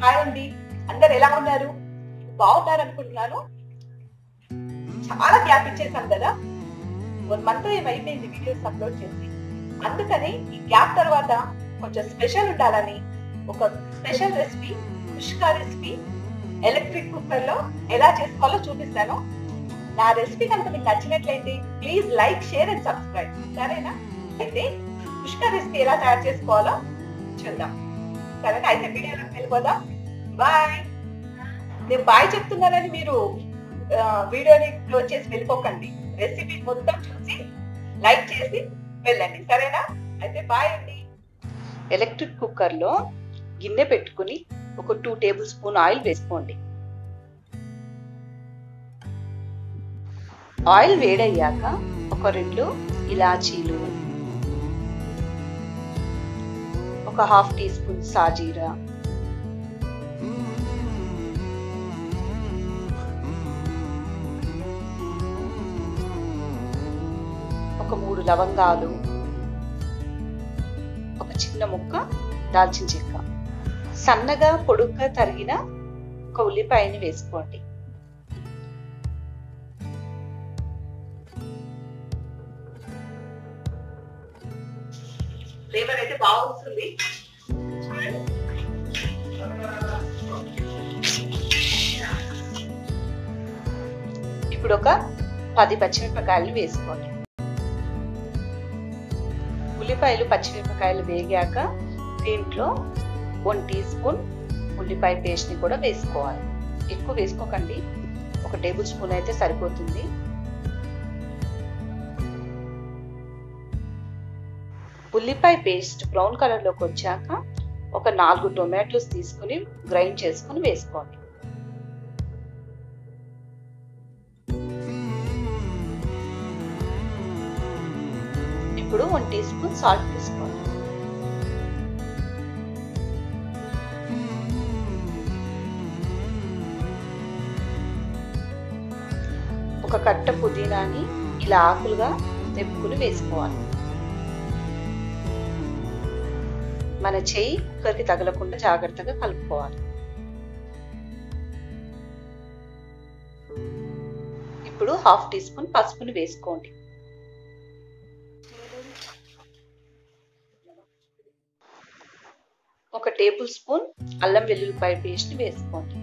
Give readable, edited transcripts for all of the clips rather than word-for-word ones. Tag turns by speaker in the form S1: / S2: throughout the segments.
S1: Hi అండి, అందరు ఎలా ఉన్నారు? బాగున్నారు అనుకుంటున్నాను. చాలా గ్యాప్ ఇచ్చేసాం కదా, 1 month ఏమైపోయింది వీడియోస్ అప్లోడ్ చేసి. అందుకని ఈ గ్యాప్ తర్వాత కొంచెం స్పెషల్ ఉండాలని ఒక special recipe, కుష్కా recipe electric cooker లో ఎలా చేసుకోవాలో చూపిస్తాను. నా రెసిపీ కనుక మీకు నచ్చినట్లయితే please like, share and subscribe. సరేనా? అయితే కుష్కా రెసిపీ ఎలా తయారు చేసుకోవాలో చూద్దాం. సరేనా? అయితే వీడియోలోకి వెళ్ళిపోదాం. బాయ్. నేను బాయ్ చెప్తున్నానని మీరు వీడియోని క్లోజ్ చేసి వెళ్ళిపోకండి. రెసిపీ మొత్తం చూసి లైక్ చేసి వెళ్ళండి. సరేనా? అయితే బాయ్ అండి. ఎలక్ట్రిక్ కుక్కర్ లో గిన్నె పెట్టుకుని ఒక 2 టేబుల్ స్పూన్ ఆయిల్ వేసుకోండి. ఆయిల్ వేడయ్యాక ఒక 2 ఇలాచీలు, ఒక 1/2 టీ స్పూన్ సాజీరా, ఒక 3 లవంగాలు, ఒక చిన్న ముక్క దాల్చిన చెక్క, సన్నగా పొడుగ్గా తరిగిన ఒక ఉల్లిపాయని వేసుకోండి. ఫ్లేవర్ అయితే బాగుంటుంది. ఇప్పుడు ఒక 10 పచ్చిమిరపకాయలు వేసుకోండి. ఉల్లిపాయలు, పచ్చిమిరపకాయలు వేగాక దీంట్లో 1 టీ స్పూన్ ఉల్లిపాయ పేస్ట్ ని కూడా వేసుకోవాలి. ఎక్కువ వేసుకోకండి, 1 టేబుల్ స్పూన్ అయితే సరిపోతుంది. ఉల్లిపాయ పేస్ట్ బ్రౌన్ కలర్ లోకి వచ్చాక ఒక 4 టొమాటోస్ తీసుకుని గ్రైండ్ చేసుకుని వేసుకోండి. ఇప్పుడు 1 టీ స్పూన్ సాల్ట్ వేసుకోండి. ఒక కట్ట పుదీనాని ఇలా ఆకులుగా తెప్పుకుని వేసుకోవాలి. మన చెయ్యి కుక్కర్కి తగలకుండా జాగ్రత్తగా కలుపుకోవాలి. ఇప్పుడు 1/2 టీ స్పూన్ పసుపుని వేసుకోండి. ఒక టేబుల్ స్పూన్ అల్లం వెల్లుల్లిపాయ పేస్ట్ ని వేసుకోండి.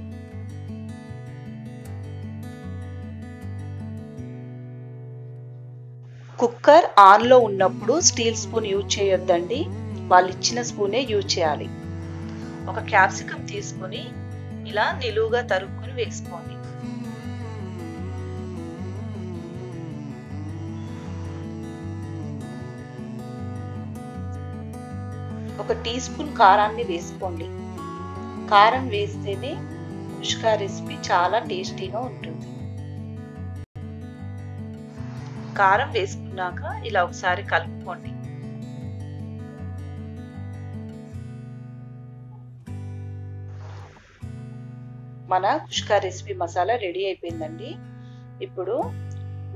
S1: కుక్కర్ ఆన్ లో ఉన్నప్పుడు స్టీల్ స్పూన్ యూజ్ చేయొద్దండి, వాళ్ళు ఇచ్చిన స్పూనే యూజ్ చేయాలి. ఒక క్యాప్సికమ్ తీసుకుని ఇలా నిలువుగా తరుక్కుని వేసుకోండి. ఒక టీ స్పూన్ కారాన్ని వేసుకోండి. కారం వేస్తేనే కుష్కా రెసిపీ చాలా టేస్టీగా ఉంటుంది. కారం వేసుకున్నాక ఇలా ఒకసారి కలుపుకోండి. మన కుష్కా రెసిపీ మసాలా రెడీ అయిపోయిందండి. ఇప్పుడు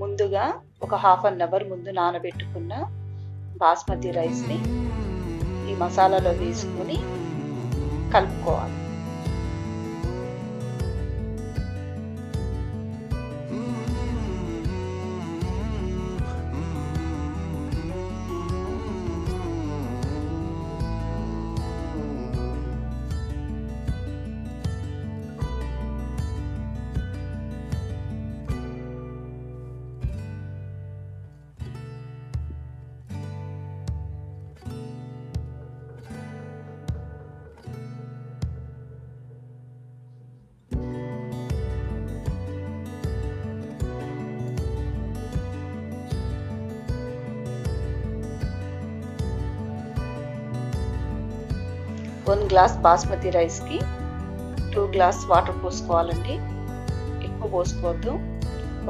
S1: ముందుగా ఒక 1/2 అవర్ ముందు నానబెట్టుకున్న బాస్మతి రైస్ ని ఈ మసాలాలో వేసుకుని కలుపుకోవాలి. వన్ గ్లాస్ బాస్మతి రైస్ కి 2 గ్లాస్ వాటర్ పోసుకోవాలండి. ఎక్కువ పోసుకోవద్దు.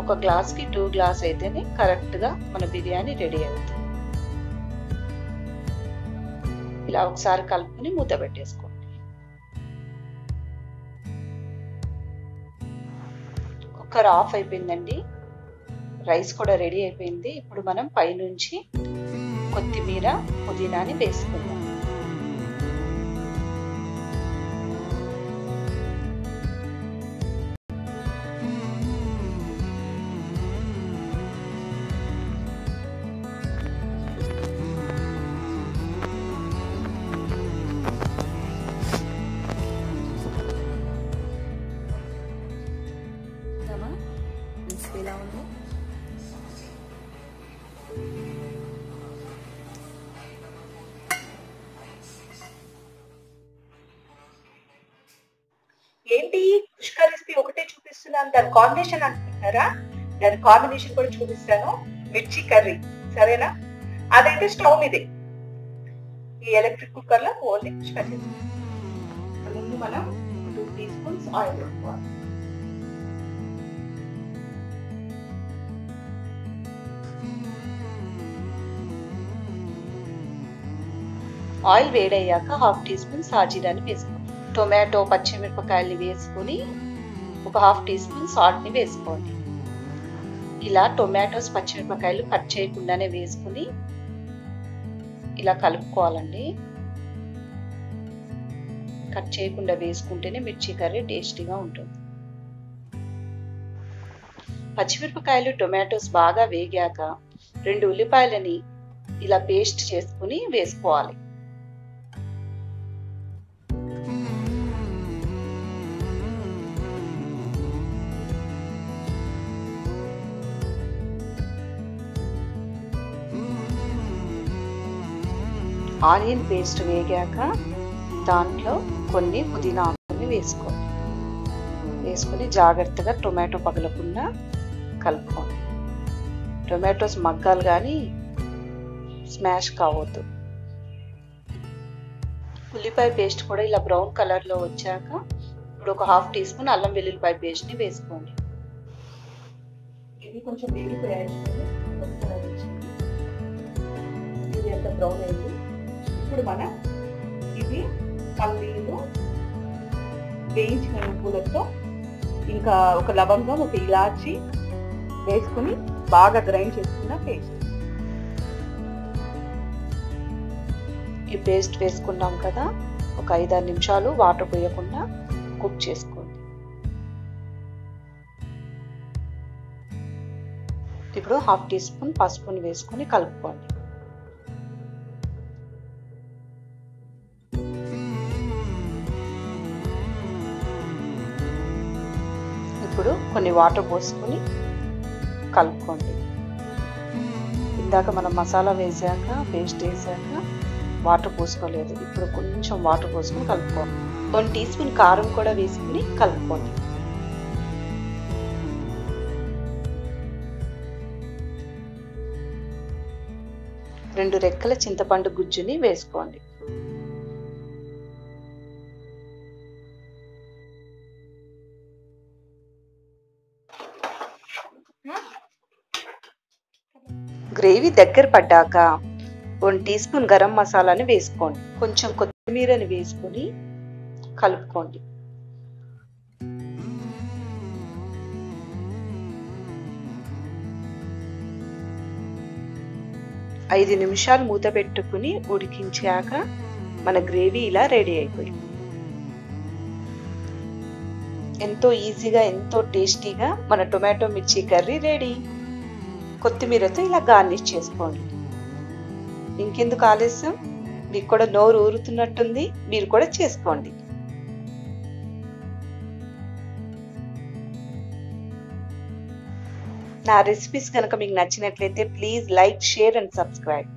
S1: ఒక గ్లాస్ కి 2 గ్లాస్ అయితేనే కరెక్ట్ గా మన బిర్యానీ రెడీ అవుతుంది. ఇలా ఒకసారి కలుపుకొని మూత పెట్టేసుకోండి. కుక్కర్ ఆఫ్ అయిపోయిందండి. రైస్ కూడా రెడీ అయిపోయింది. ఇప్పుడు మనం పైనుంచి కొత్తిమీర, పుదీనాని వేసుకుందాం.
S2: ఎలా ఉంది?
S1: ఏంటి కుష్కా రెసిపీ ఒకటే చూపిస్తున్నాను, దాని కాంబినేషన్ అనుకుంటున్నారా? దాని కాంబినేషన్ కూడా చూపిస్తాను. మిర్చి కర్రీ, సరేనా? అదైతే స్టవ్ మీదే, ఈ ఎలక్ట్రిక్ కుక్కర్ లో ఓన్లీ కుష్కా చేస్తాం. ముందు మనం 2 teaspoons ఆయిల్ వేసుకోవాలి. ఆయిల్ వేడయ్యాక 1/2 teaspoon సాజీరాని వేసుకోండి. టొమాటో, పచ్చిమిరపకాయలు వేసుకుని ఒక 1/2 teaspoon సాల్ట్ని వేసుకోండి. ఇలా టొమాటోస్, పచ్చిమిరపకాయలు కట్ చేయకుండానే వేసుకుని ఇలా కలుపుకోవాలండి. కట్ చేయకుండా వేసుకుంటేనే మిర్చి కర్రీ టేస్టీగా ఉంటుంది. పచ్చిమిరపకాయలు, టొమాటోస్ బాగా వేగాక 2 ఉల్లిపాయలని ఇలా పేస్ట్ చేసుకుని వేసుకోవాలి. ఆనియన్ పేస్ట్ వేగాక దాంట్లో కొన్ని పుదీనా ఆకుని వేసుకోండి. వేసుకుని జాగ్రత్తగా టొమాటో పగలకుండా కలుపుకోండి. టొమాటోస్ మగ్గాలు కానీ స్మాష్ కావద్దు. ఉల్లిపాయ పేస్ట్ కూడా ఇలా బ్రౌన్ కలర్లో వచ్చాక ఇప్పుడు ఒక 1/2 teaspoon అల్లం వెల్లుల్లిపాయ పేస్ట్ని వేసుకోండి. ఇది కొంచెం వేగిపోయాయి, ఇది ఎంత బ్రౌన్ అయింది. ఇప్పుడు మనం ఇది పల్లీలు, వేయించిన నువ్వులతో, ఇంకా ఒక లవంగం, ఒక ఇలాచి వేసుకుని బాగా గ్రైండ్ చేసుకున్న పేస్ట్. ఈ పేస్ట్ వేసుకున్నాం కదా, ఒక 5-6 నిమిషాలు వాటర్ పోయకుండా కుక్ చేసుకోండి. ఇప్పుడు 1/2 teaspoon పసుపుని వేసుకుని కలుపుకోండి. ఇప్పుడు కొన్ని వాటర్ పోసుకొని కలుపుకోండి. ఇందాక మనం మసాలా వేసాక, పేస్ట్ వేసాక వాటర్ పోసుకోలేదు. ఇప్పుడు కొంచెం వాటర్ పోసుకొని కలుపుకోండి. 1 teaspoon కారం కూడా వేసుకుని కలుపుకోండి. రెండు రెక్కల చింతపండు గుజ్జుని వేసుకోండి. గ్రేవీ దగ్గర పడ్డాక 1 teaspoon గరం మసాలాని వేసుకోండి. కొంచెం కొత్తిమీరని వేసుకొని కలుపుకోండి. ఐదు నిమిషాలు మూత పెట్టుకుని ఉడికించాక మన గ్రేవీ ఇలా రెడీ అయిపోయింది. ఎంతో ఈజీగా, ఎంతో టేస్టీగా మన టొమాటో మిర్చి కర్రీ రెడీ. కొత్తిమీరతో ఇలా గార్నిష్ చేసుకోండి. ఇంకెందుకు ఆలస్యం, మీకు కూడా నోరు ఊరుతున్నట్టుంది, మీరు కూడా చేసుకోండి. నా రెసిపీస్ కనుక మీకు నచ్చినట్లయితే please like, share and subscribe.